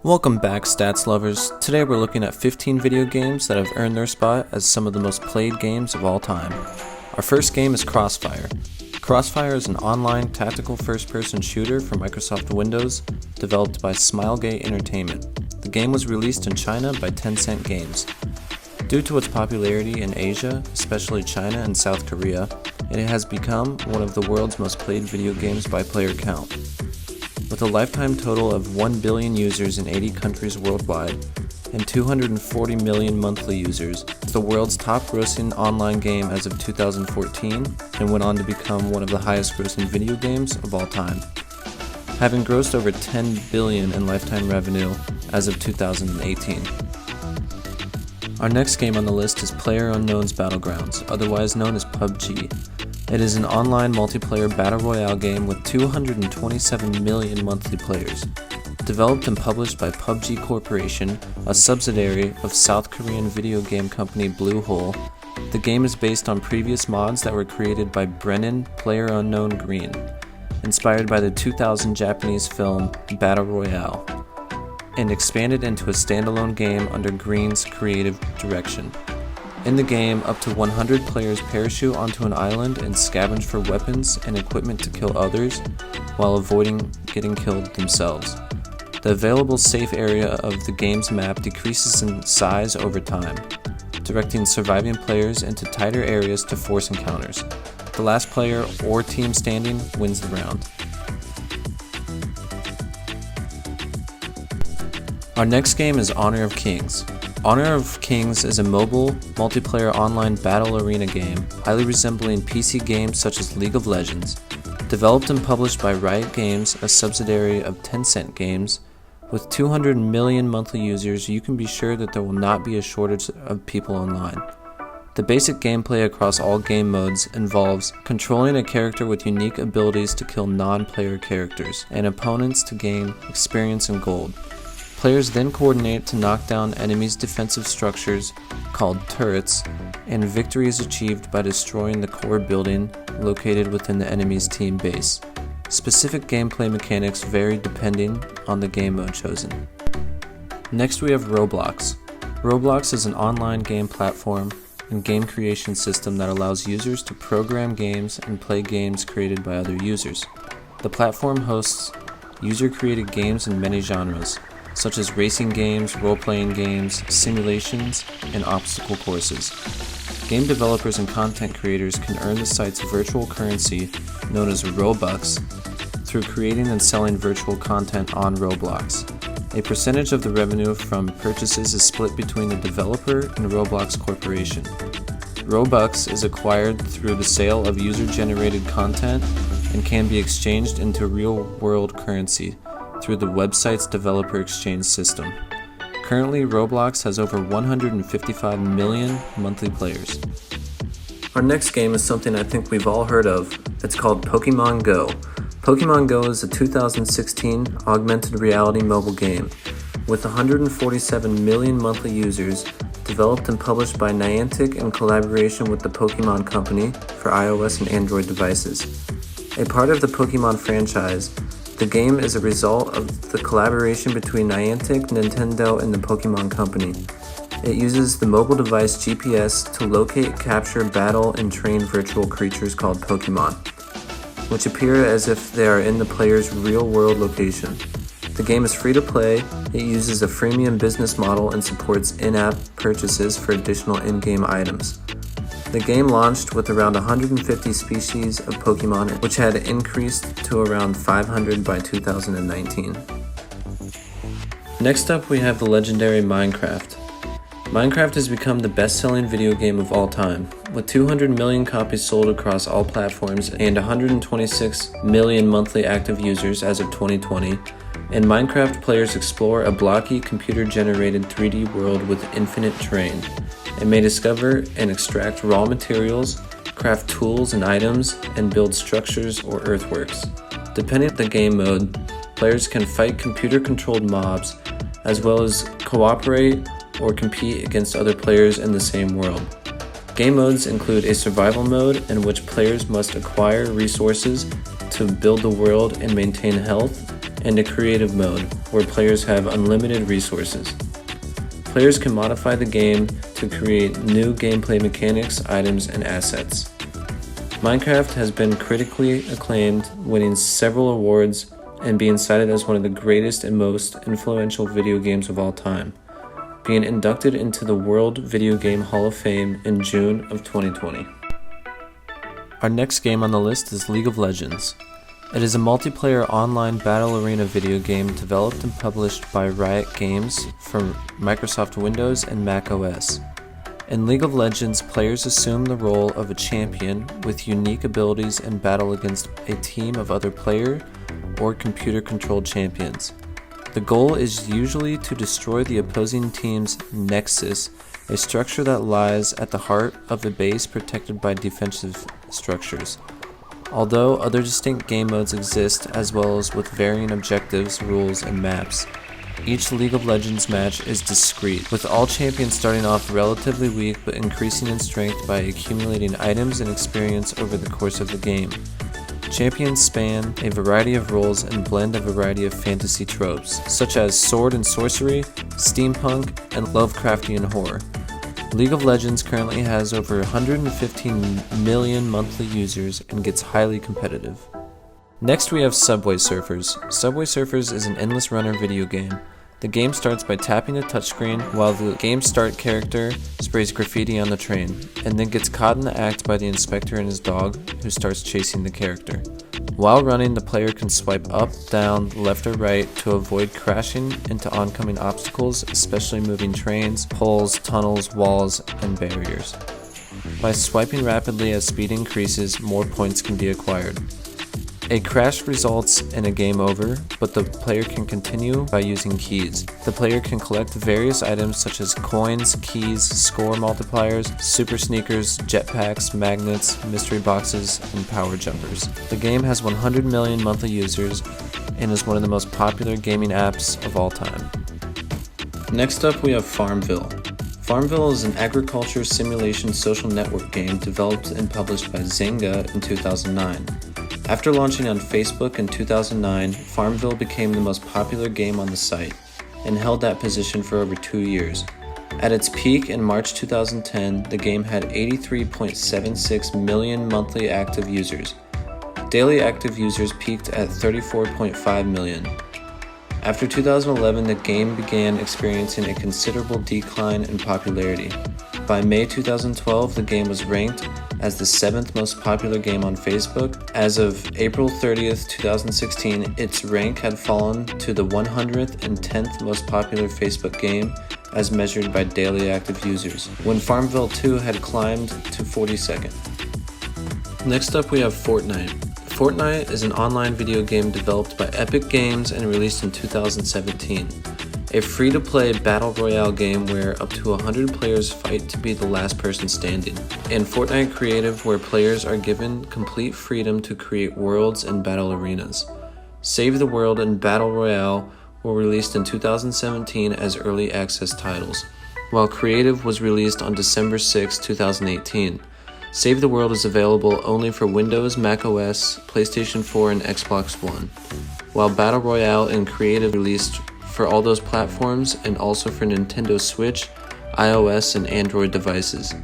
Welcome back, stats lovers. Today we're looking at 15 video games that have earned their spot as some of the most played games of all time. Our first game is Crossfire. Crossfire is an online tactical first-person shooter for Microsoft Windows, developed by Smilegate Entertainment. The game was released in China by Tencent Games. Due to its popularity in Asia, especially China and South Korea, it has become one of the world's most played video games by player count. With a lifetime total of 1 billion users in 80 countries worldwide and 240 million monthly users, it's the world's top-grossing online game as of 2014 and went on to become one of the highest-grossing video games of all time, having grossed over 10 billion in lifetime revenue as of 2018. Our next game on the list is PlayerUnknown's Battlegrounds, otherwise known as PUBG. It is an online multiplayer battle royale game with 227 million monthly players. Developed and published by PUBG Corporation, a subsidiary of South Korean video game company Bluehole, the game is based on previous mods that were created by Brennan PlayerUnknown Green, inspired by the 2000 Japanese film Battle Royale, and expanded into a standalone game under Green's creative direction. In the game, up to 100 players parachute onto an island and scavenge for weapons and equipment to kill others, while avoiding getting killed themselves. The available safe area of the game's map decreases in size over time, directing surviving players into tighter areas to force encounters. The last player or team standing wins the round. Our next game is Honor of Kings. Honor of Kings is a mobile, multiplayer online battle arena game, highly resembling PC games such as League of Legends. Developed and published by Riot Games, a subsidiary of Tencent Games, with 200 million monthly users, you can be sure that there will not be a shortage of people online. The basic gameplay across all game modes involves controlling a character with unique abilities to kill non-player characters, and opponents to gain experience and gold. Players then coordinate to knock down enemies' defensive structures, called turrets, and victory is achieved by destroying the core building located within the enemy's team base. Specific gameplay mechanics vary depending on the game mode chosen. Next we have Roblox. Roblox is an online game platform and game creation system that allows users to program games and play games created by other users. The platform hosts user-created games in many genres, such as racing games, role-playing games, simulations, and obstacle courses. Game developers and content creators can earn the site's virtual currency, known as Robux, through creating and selling virtual content on Roblox. A percentage of the revenue from purchases is split between the developer and Roblox Corporation. Robux is acquired through the sale of user-generated content and can be exchanged into real-world currency through the website's developer exchange system. Currently, Roblox has over 155 million monthly players. Our next game is something I think we've all heard of. It's called Pokemon Go. Pokemon Go is a 2016 augmented reality mobile game with 147 million monthly users, developed and published by Niantic in collaboration with the Pokemon Company for iOS and Android devices. A part of the Pokemon franchise, the game is a result of the collaboration between Niantic, Nintendo, and the Pokemon Company. It uses the mobile device GPS to locate, capture, battle, and train virtual creatures called Pokemon, which appear as if they are in the player's real-world location. The game is free to play, it uses a freemium business model, and supports in-app purchases for additional in-game items. The game launched with around 150 species of Pokemon, which had increased to around 500 by 2019. Next up we have the legendary Minecraft. Minecraft has become the best-selling video game of all time, with 200 million copies sold across all platforms and 126 million monthly active users as of 2020. In Minecraft, players explore a blocky, computer-generated 3D world with infinite terrain, and may discover and extract raw materials, craft tools and items, and build structures or earthworks. Depending on the game mode, players can fight computer-controlled mobs, as well as cooperate or compete against other players in the same world. Game modes include a survival mode in which players must acquire resources to build the world and maintain health, and a creative mode, where players have unlimited resources. Players can modify the game to create new gameplay mechanics, items, and assets. Minecraft has been critically acclaimed, winning several awards and being cited as one of the greatest and most influential video games of all time, being inducted into the World Video Game Hall of Fame in June of 2020. Our next game on the list is League of Legends. It is a multiplayer online battle arena video game developed and published by Riot Games for Microsoft Windows and Mac OS. In League of Legends, players assume the role of a champion with unique abilities and battle against a team of other player or computer-controlled champions. The goal is usually to destroy the opposing team's Nexus, a structure that lies at the heart of a base protected by defensive structures. Although other distinct game modes exist, as well as with varying objectives, rules, and maps, each League of Legends match is discrete, with all champions starting off relatively weak but increasing in strength by accumulating items and experience over the course of the game. Champions span a variety of roles and blend a variety of fantasy tropes, such as sword and sorcery, steampunk, and Lovecraftian horror. League of Legends currently has over 115 million monthly users and gets highly competitive. Next we have Subway Surfers. Subway Surfers is an endless runner video game. The game starts by tapping the touchscreen while the game start character sprays graffiti on the train, and then gets caught in the act by the inspector and his dog, who starts chasing the character. While running, the player can swipe up, down, left or right to avoid crashing into oncoming obstacles, especially moving trains, poles, tunnels, walls, and barriers. By swiping rapidly as speed increases, more points can be acquired. A crash results in a game over, but the player can continue by using keys. The player can collect various items such as coins, keys, score multipliers, super sneakers, jetpacks, magnets, mystery boxes, and power jumpers. The game has 100 million monthly users and is one of the most popular gaming apps of all time. Next up we have Farmville. Farmville is an agriculture simulation social network game developed and published by Zynga in 2009. After launching on Facebook in 2009, Farmville became the most popular game on the site, and held that position for over 2 years. At its peak in March 2010, the game had 83.76 million monthly active users. Daily active users peaked at 34.5 million. After 2011, the game began experiencing a considerable decline in popularity. By May 2012, the game was ranked as the 7th most popular game on Facebook. As of April 30th, 2016, its rank had fallen to the 100th and 10th most popular Facebook game as measured by daily active users, when Farmville 2 had climbed to 42nd. Next up we have Fortnite. Fortnite is an online video game developed by Epic Games and released in 2017. A free-to-play battle royale game where up to 100 players fight to be the last person standing. And Fortnite Creative, where players are given complete freedom to create worlds and battle arenas. Save the World and Battle Royale were released in 2017 as early access titles, while Creative was released on December 6, 2018. Save the World is available only for Windows, Mac OS, PlayStation 4, and Xbox One, while Battle Royale and Creative released for all those platforms and also for Nintendo Switch, iOS, and Android devices.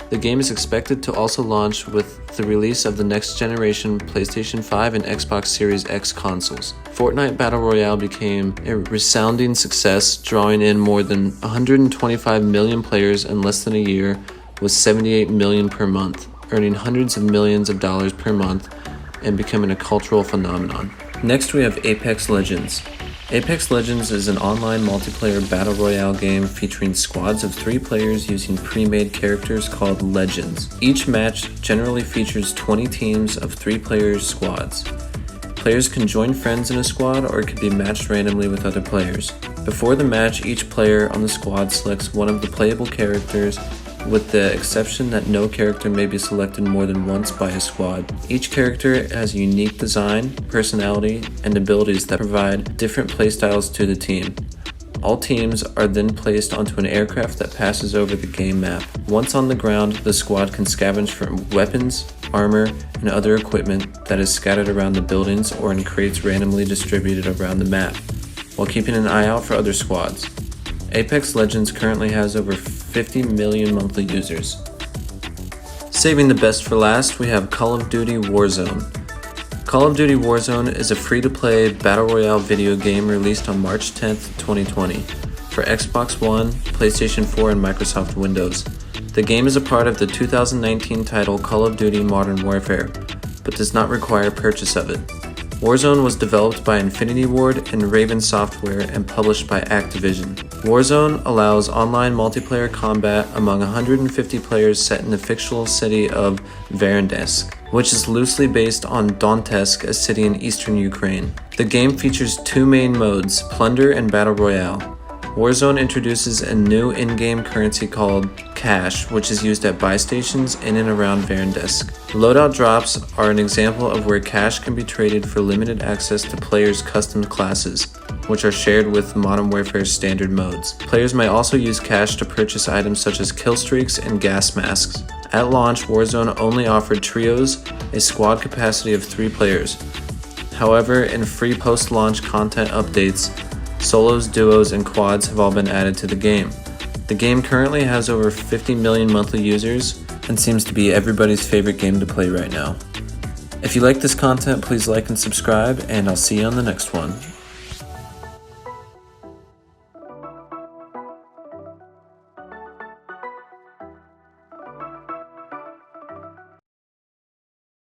The game is expected to also launch with the release of the next generation PlayStation 5 and Xbox Series X consoles. Fortnite Battle Royale became a resounding success, drawing in more than 125 million players in less than a year, with 78 million per month, earning hundreds of millions of dollars per month and becoming a cultural phenomenon. Next we have Apex Legends. Apex Legends is an online multiplayer battle royale game featuring squads of 3 players using pre-made characters called Legends. Each match generally features 20 teams of 3 players squads. Players can join friends in a squad or it can be matched randomly with other players. Before the match, each player on the squad selects one of the playable characters, with the exception that no character may be selected more than once by a squad. Each character has a unique design, personality, and abilities that provide different playstyles to the team. All teams are then placed onto an aircraft that passes over the game map. Once on the ground, the squad can scavenge for weapons, armor, and other equipment that is scattered around the buildings or in crates randomly distributed around the map, while keeping an eye out for other squads. Apex Legends currently has over 50 million monthly users. Saving the best for last, we have Call of Duty Warzone. Call of Duty Warzone is a free-to-play battle royale video game released on March 10th, 2020 for Xbox One, PlayStation 4, and Microsoft Windows. The game is a part of the 2019 title Call of Duty Modern Warfare, but does not require purchase of it. Warzone was developed by Infinity Ward and Raven Software and published by Activision. Warzone allows online multiplayer combat among 150 players set in the fictional city of Verendesk, which is loosely based on Donetsk, a city in eastern Ukraine. The game features two main modes, Plunder and Battle Royale. Warzone introduces a new in-game currency called Cash, which is used at buy stations in and around Verendesk. Loadout drops are an example of where cash can be traded for limited access to players' custom classes, which are shared with Modern Warfare's standard modes. Players may also use cash to purchase items such as kill streaks and gas masks. At launch, Warzone only offered trios, a squad capacity of 3 players. However, in free post-launch content updates, solos, duos, and quads have all been added to the game. The game currently has over 50 million monthly users and seems to be everybody's favorite game to play right now. If you like this content, please like and subscribe, and I'll see you on the next one.